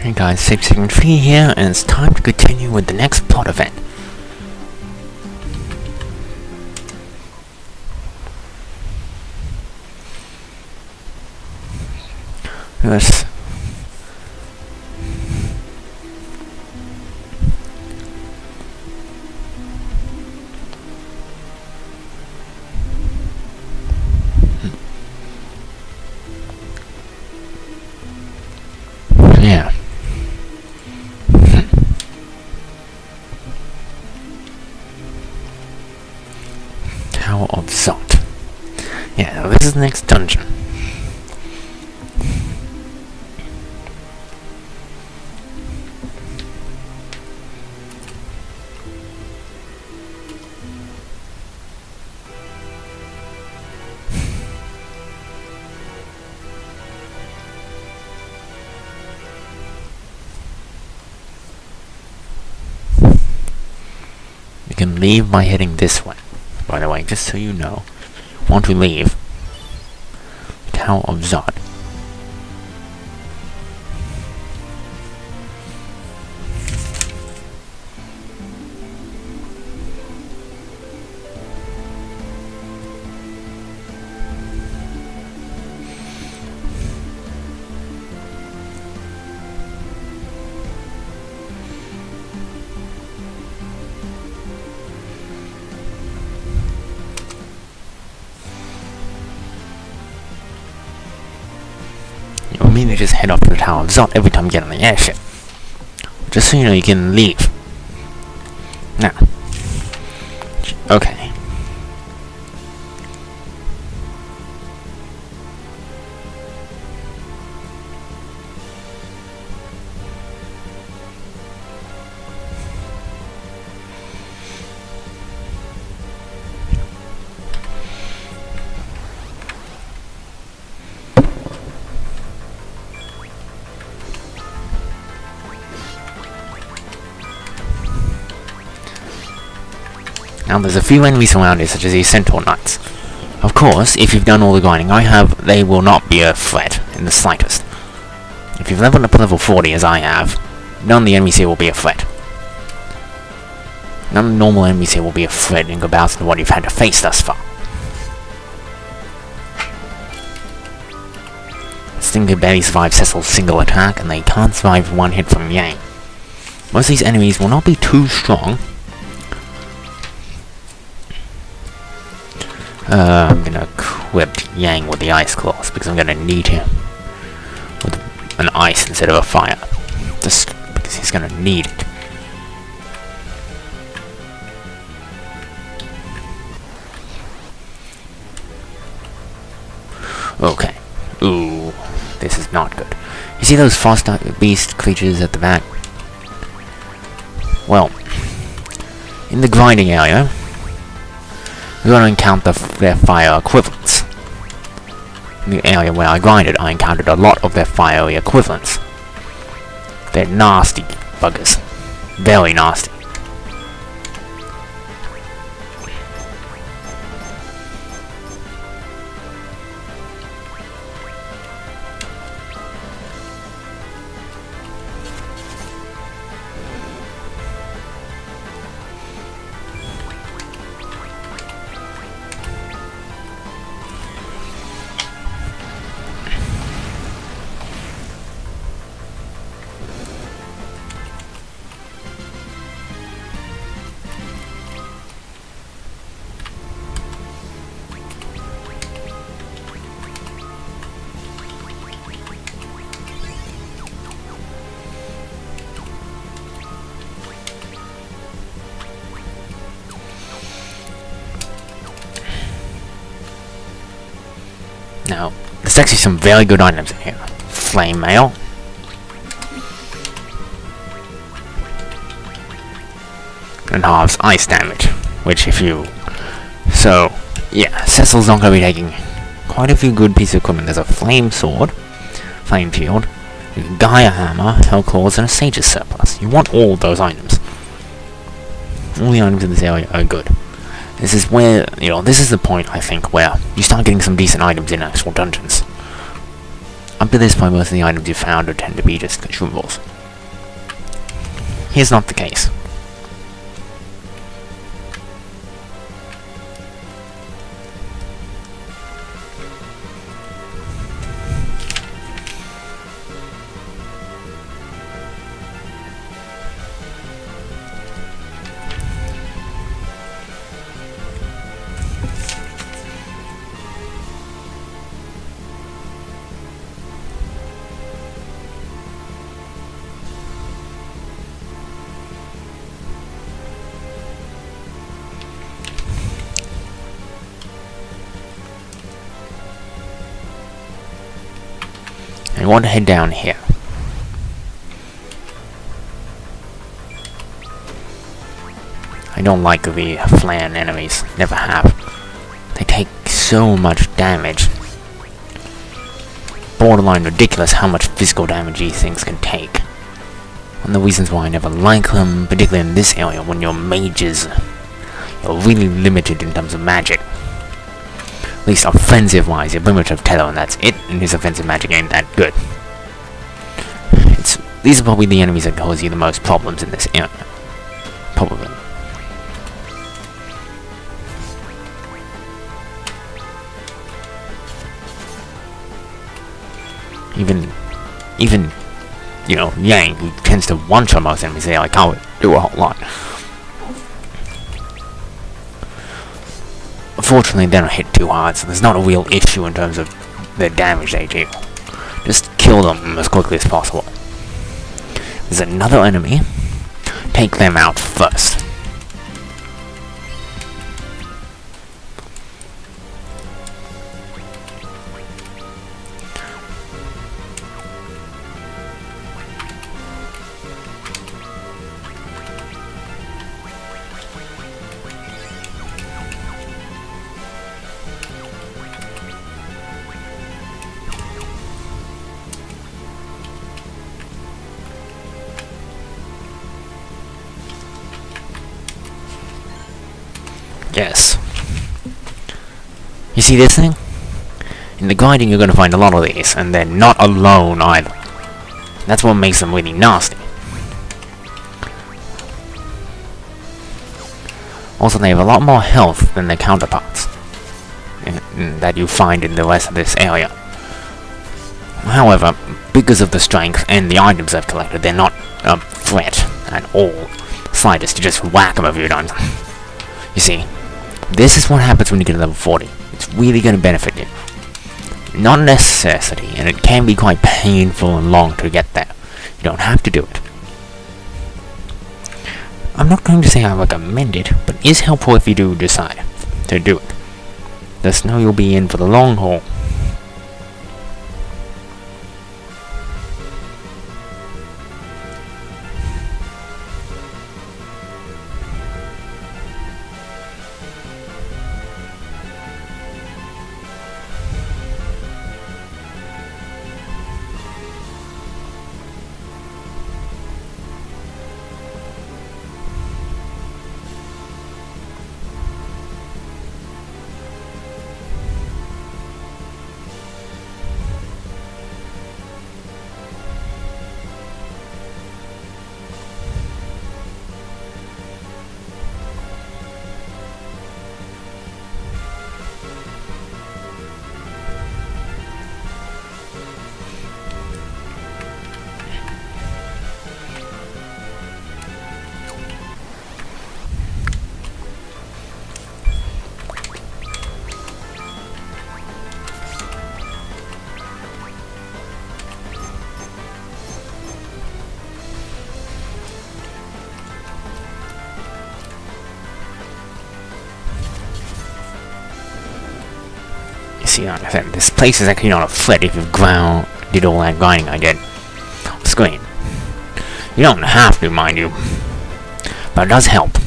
Hey guys, Safe3 here, and it's time to continue with the next plot event. Yes. Yeah. Tower of Zot. Yeah, this is the next dungeon. You can leave by heading this way. By the way, just so you know, want to leave Tower of Zot. You mean to just head off to the Tower of Zot every time you get on the airship. Just so you know, you can leave. Now. Okay. Now there's a few enemies around here, such as these Centaur Knights. Of course, if you've done all the grinding I have, they will not be a threat in the slightest. If you've leveled up to level 40 as I have, none of the enemies here will be a threat. None of the normal enemies here will be a threat in comparison to what you've had to face thus far. This thing can barely survive Cecil's single attack, and they can't survive one hit from Yang. Most of these enemies will not be too strong. I'm gonna equip Yang with the ice claws because I'm gonna need him with an ice instead of a fire. Just because he's gonna need it. Okay. Ooh, this is not good. You see those frost beast creatures at the back? Well, in the grinding area, we're going to encounter their fire equivalents. In the area where I grinded, I encountered a lot of their fiery equivalents. They're nasty buggers. Very nasty. Now, there's actually some very good items in here. Flame mail. And halves ice damage. Which if you... So, yeah, Cecil's not going to be taking quite a few good pieces of equipment. There's a flame sword, flame shield, a Gaia hammer, hell claws, and a sage's surplus. You want all those items. All the items in this area are good. This is where, you know, this is the point, I think, where you start getting some decent items in actual dungeons. Up to this point, most of the items you found would tend to be just consumables. Here's not the case. I want to head down here. I don't like the flan enemies, never have. They take so much damage. Borderline ridiculous how much physical damage these things can take. One of the reasons why I never like them, particularly in this area when you're mages, you're really limited in terms of magic. At least offensive wise, you pretty much have Tello and that's it, and his offensive magic ain't that good. These are probably the enemies that cause you the most problems in this area. Probably. Even, you know, Yang, who tends to one-shot most enemies, they can't do a whole lot. Fortunately, they don't hit too hard, so there's not a real issue in terms of the damage they do. Just kill them as quickly as possible. There's another enemy. Take them out first. Yes. You see this thing? In the grinding you're going to find a lot of these, and they're not alone either. That's what makes them really nasty. Also, they have a lot more health than their counterparts that you find in the rest of this area. However, because of the strength and the items I've collected, they're not a threat at all. Slightest, you just whack them a few times. You see, this is what happens when you get to level 40. It's really going to benefit you. Not a necessity, and it can be quite painful and long to get there. You don't have to do it. I'm not going to say I recommend it, but it is helpful if you do decide to do it. Just know you'll be in for the long haul. See, like I said, this place is actually not a threat if you've did all that grinding I did off screen. You don't have to, mind you, but it does help.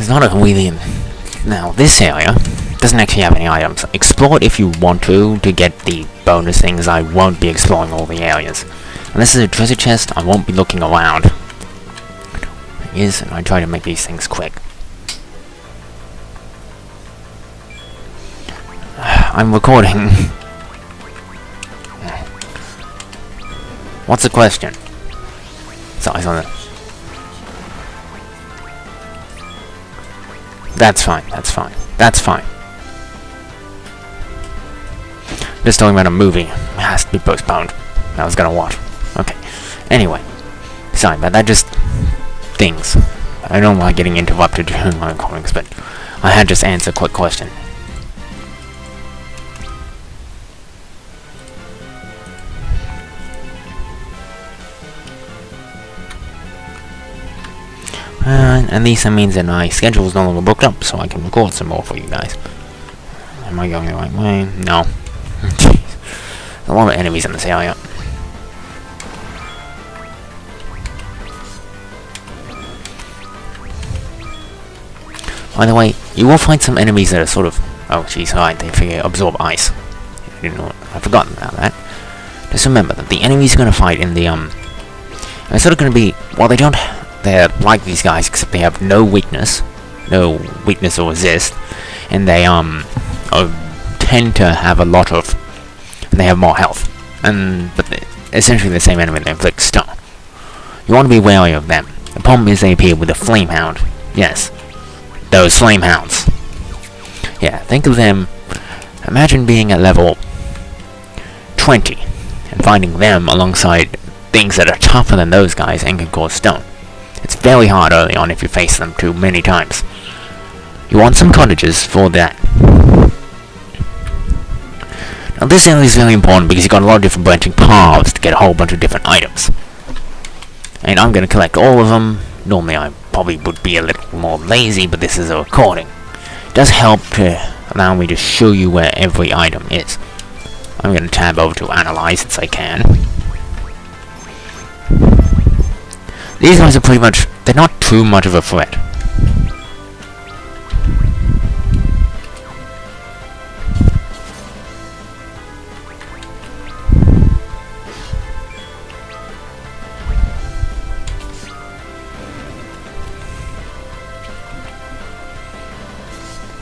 There's not a really... Now, this area doesn't actually have any items. Explore it if you want to get the bonus things. I won't be exploring all the areas. Unless there's a treasure chest, I won't be looking around. It is, and I try to make these things quick. I'm recording. What's the question? Sorry, on that. That's fine, that's fine, that's fine. Just talking about a movie. It has to be postponed. I was gonna watch. Okay. Anyway. Sorry about that, just... things. I don't like getting interrupted during my recordings, but I had just answered a quick question. At least that means that my schedule is no longer booked up, so I can record some more for you guys. Am I going the right way? No. Jeez. A lot of enemies in this area. By the way, you will find some enemies that are sort of... Oh, jeez, alright, they absorb ice. I didn't know... I've forgotten about that. Just remember that the enemies you're gonna fight in the, they're sort of gonna be... Well, they don't... They're like these guys, except they have no weakness. No weakness or resist. And they, tend to have a lot of... And they have more health. But they're essentially the same enemy that inflicts stun. You want to be wary of them. The problem is they appear with a flame hound. Yes. Those flame hounds. Yeah, think of them... Imagine being at level 20 and finding them alongside things that are tougher than those guys and can cause stun. It's very hard early on if you face them too many times. You want some cottages for that. Now this area is very important because you've got a lot of different branching paths to get a whole bunch of different items. And I'm going to collect all of them. Normally I probably would be a little more lazy, but this is a recording. It does help to allow me to show you where every item is. I'm going to tab over to analyze since I can. These guys are pretty much... They're not too much of a threat.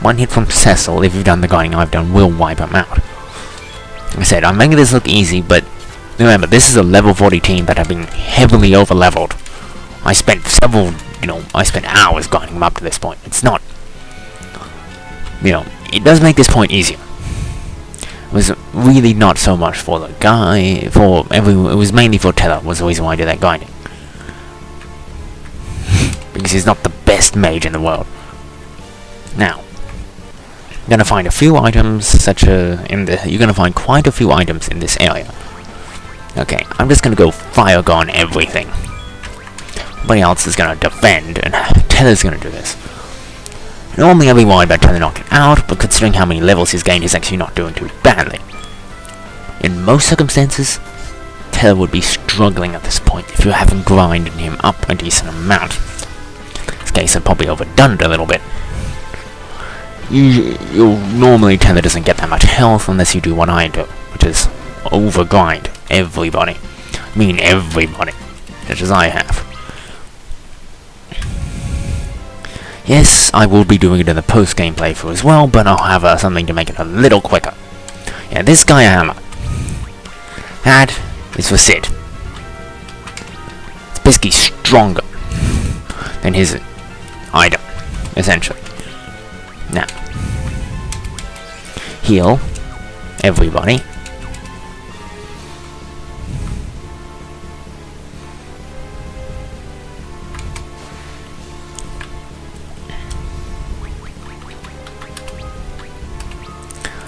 One hit from Cecil, if you've done the guiding I've done, will wipe him out. Like I said, I'm making this look easy, but remember, this is a level 40 team that have been heavily over-leveled. I spent I spent hours grinding them up to this point. It's not... it does make this point easier. It was really not so much for the guy, it was mainly for Teller, was the reason why I did that grinding. Because he's not the best mage in the world. Now, you're gonna find a few items you're gonna find quite a few items in this area. Okay, I'm just gonna go fire gun everything. Everybody else is gonna defend, and Teller's gonna do this. Normally I'd be worried about Teller knocking out, but considering how many levels he's gained, he's actually not doing too badly. In most circumstances, Teller would be struggling at this point if you haven't grinded him up a decent amount. In this case, I've probably overdone it a little bit. You'll normally Teller doesn't get that much health unless you do what I do, which is overgrind everybody. I mean everybody, such as I have. Yes, I will be doing it in the post-game playthrough as well, but I'll have something to make it a little quicker. Yeah, this guy hammer. That is for Sid. It's basically stronger than his item, essentially. Now, heal everybody.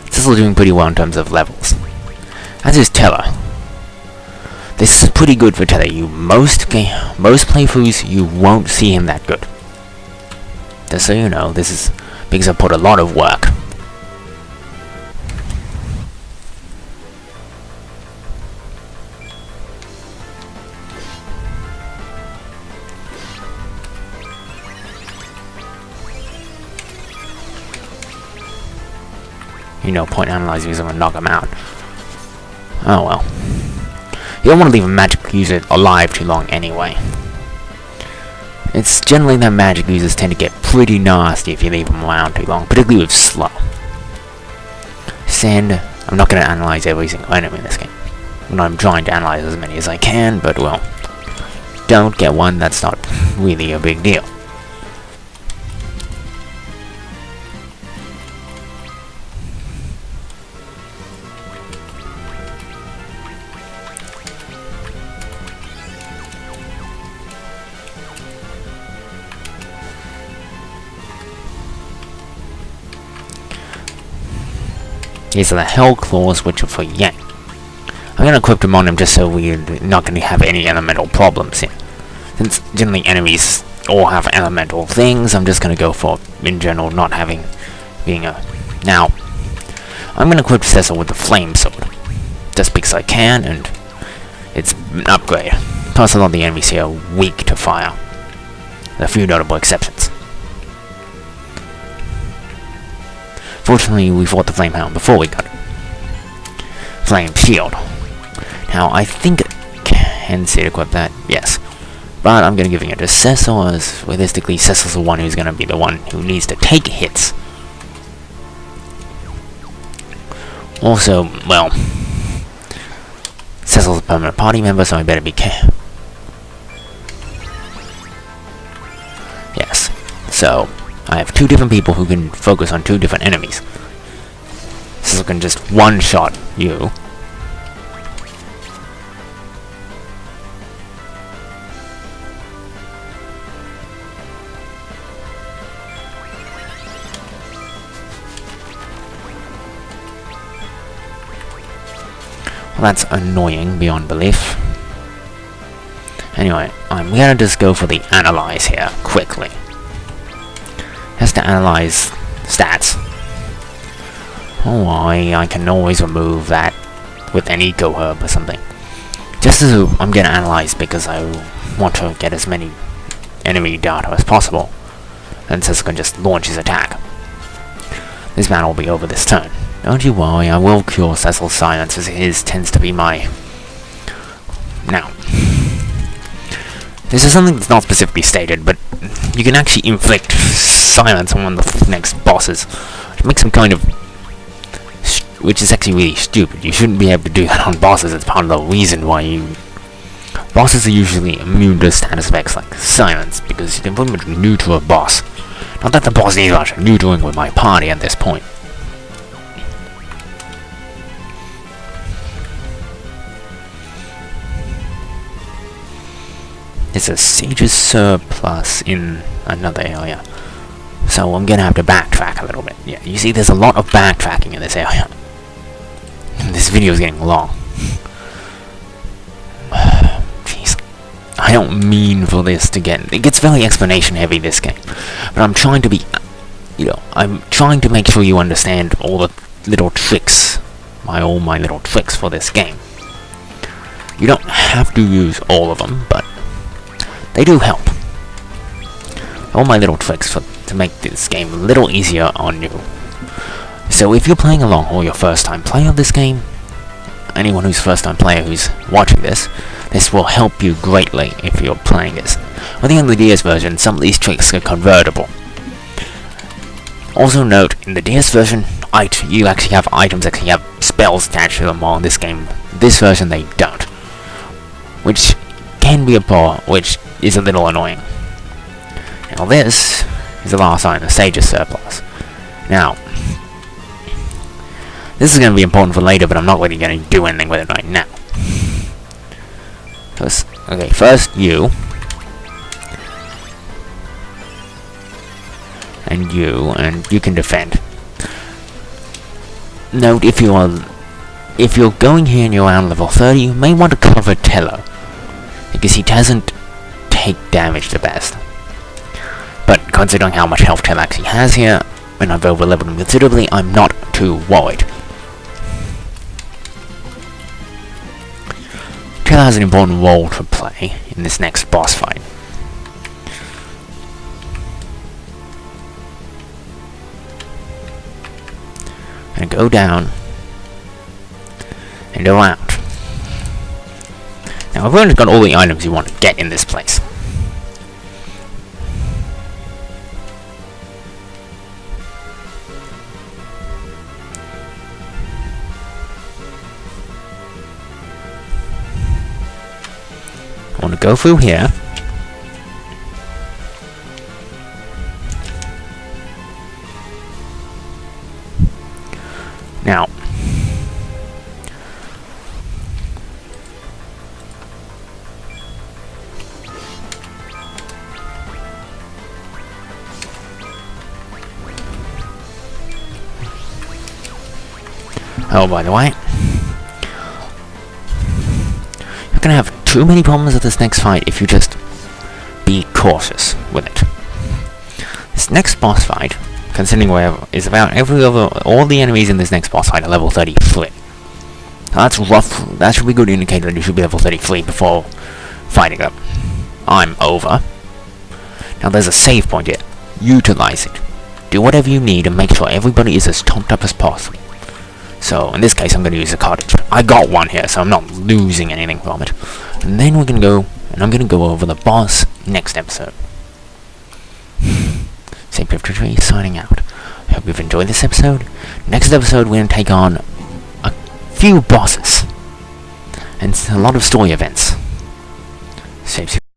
This is doing pretty well in terms of levels. As is Teller. This is pretty good for Teller. Most playthroughs you won't see him that good. Just so you know, this is because I put a lot of work. no point analyzing because I'm gonna knock him out. Oh well. You don't want to leave a magic user alive too long anyway. It's generally that magic users tend to get pretty nasty if you leave them around too long, particularly with slow. Send. I'm not going to analyze every single enemy in this game. I'm trying to analyze as many as I can, but well, don't get one, that's not really a big deal. These are the Hell Claws, which are for Yang. I'm going to equip them on him just so we're not going to have any elemental problems here. Since generally enemies all have elemental things, I'm just going to go for, in general, not having, being a... Now, I'm going to equip Cecil with the Flame Sword. Just because I can, and it's an upgrade. Plus a lot of the enemies here are weak to fire. There are a few notable exceptions. Fortunately, we fought the Flame Hound before we got it. Flame Shield. Now, I think I can see to equip that, yes. But I'm going to give it to Cecil, as realistically, Cecil's the one who's going to be the one who needs to take hits. Also, well, Cecil's a permanent party member, so I better be careful. Yes, so I have two different people who can focus on two different enemies. Cecil can just one-shot you. Well, that's annoying beyond belief. Anyway, I'm gonna just go for the analyze here, quickly. Has to analyze stats. Oh, I can always remove that with an eco herb or something. Just as I'm gonna analyze because I want to get as many enemy data as possible. Then Cecil can just launch his attack. This battle will be over this turn. Don't you worry, I will cure Cecil's silence, as his tends to be my... Now, this is something that's not specifically stated, but you can actually inflict silence on one of the next bosses, which makes him kind of... which is actually really stupid. You shouldn't be able to do that on bosses. It's part of the reason why you... Bosses are usually immune to status effects like silence, because they're pretty much new to a boss. Not that the boss needs much neutering with my party at this point. There's a Sage's surplus in another area, so I'm gonna have to backtrack a little bit. Yeah, you see there's a lot of backtracking in this area. This video is getting long. Jeez. I don't mean for this to get... It gets very explanation heavy, this game. But I'm trying to be... I'm trying to make sure you understand all the little tricks. All my little tricks for this game. You don't have to use all of them, but they do help. All my little tricks to make this game a little easier on you. So if you're playing along or you're first time player of this game, anyone who's first time player who's watching this will help you greatly if you're playing this. With the only DS version, some of these tricks are convertible. Also note, in the DS version, you actually have items that actually have spells attached to them, while in this game, this version they don't. Which can be a problem, which is a little annoying. Now this is the last item, the Sage's surplus. Now, this is going to be important for later, but I'm not really going to do anything with it right now. First you. And you can defend. Note, if you're going here and you're around level 30, you may want to cover Tello, because he doesn't take damage the best. But considering how much health Tello actually has here, and I've over-leveled him considerably, I'm not too worried. Tello has an important role to play in this next boss fight. And go down and around. Now I've already got all the items you want to get in this place. I want to go through here. Now, oh, by the way, you're gonna have too many problems with this next fight if you just be cautious with it. This next boss fight, considering where is about all the enemies in this next boss fight are level 33. That's rough. That should be a good indicator that you should be level 33 before fighting them. I'm over. Now there's a save point here. Utilize it. Do whatever you need and make sure everybody is as topped up as possible. So in this case I'm going to use a cottage. I got one here, so I'm not losing anything from it. And then we're going to go, and I'm going to go over the boss next episode. Saint 53 signing out. I hope you've enjoyed this episode. Next episode we're going to take on a few bosses and a lot of story events.